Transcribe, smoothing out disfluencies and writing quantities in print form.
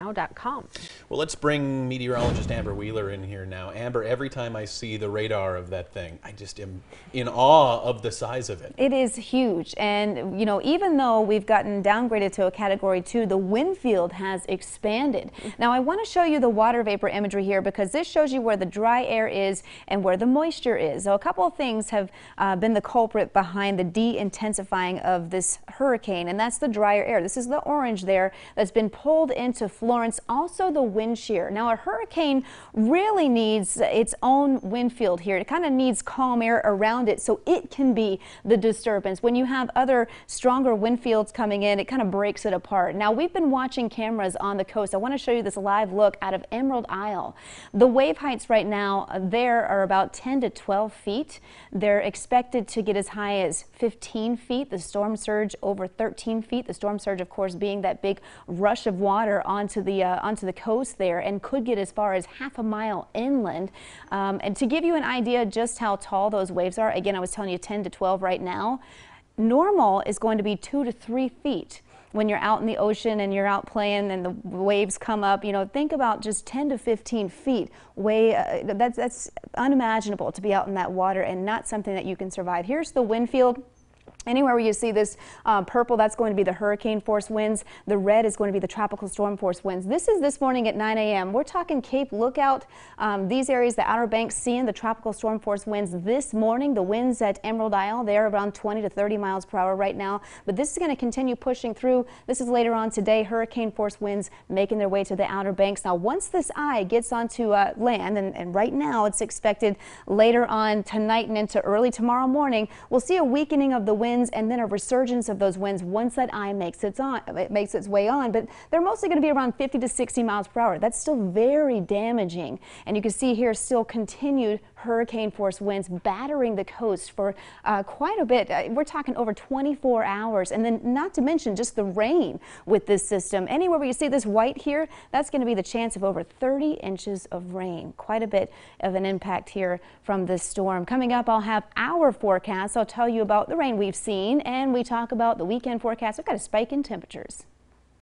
now.com. Well, let's bring meteorologist Amber Wheeler in here now. Amber, every time I see the radar of that thing, I just am in awe of the size of it. It is huge, and you know, even though we've gotten downgraded to a Category 2, the wind field has expanded. Now, I want to show you the water vapor imagery here because this shows you where the dry air is and where the moisture is. So a couple of things have been the culprit behind the de-intensifying of this hurricane, and that's the drier air. This is the orange there that's been pulled into Florence, also the wind shear. Now, a hurricane really needs its own wind field here. It kind of needs calm air around it so it can be the disturbance. When you have other stronger wind fields coming in, it kind of breaks it apart. Now, we've been watching cameras on the coast. I want to show you this live look out of Emerald Isle. The wave heights right now there are about 10 to 12 feet. They're expected to get as high as 15 feet. The storm surge over 13 feet. The storm surge, of course, being that big rush of water onto the coast there, and could get as far as half a mile inland. And to give you an idea just how tall those waves are, again, I was telling you 10 to 12 right now. Normal is going to be 2 to 3 feet. When you're out in the ocean and you're out playing and the waves come up, you know, think about just 10 to 15 feet. That's unimaginable to be out in that water and not something that you can survive. Here's the wind field. Anywhere where you see this purple, that's going to be the hurricane force winds. The red is going to be the tropical storm force winds. This is this morning at 9 a.m. We're talking Cape Lookout. These areas, the Outer Banks, seeing the tropical storm force winds this morning. The winds at Emerald Isle, they're around 20 to 30 miles per hour right now. But this is going to continue pushing through. This is later on today. Hurricane force winds making their way to the Outer Banks. Now, once this eye gets onto land, and right now it's expected later on tonight and into early tomorrow morning, we'll see a weakening of the winds and then a resurgence of those winds once that eye makes its way on. But they're mostly going to be around 50 to 60 miles per hour. That's still very damaging. And you can see here still continued hurricane force winds battering the coast for quite a bit. We're talking over 24 hours. And then not to mention just the rain with this system. Anywhere where you see this white here, that's going to be the chance of over 30 inches of rain. Quite a bit of an impact here from this storm. Coming up, I'll have our forecast. I'll tell you about the rain we've seen, and we talk about the weekend forecast. We've got a spike in temperatures.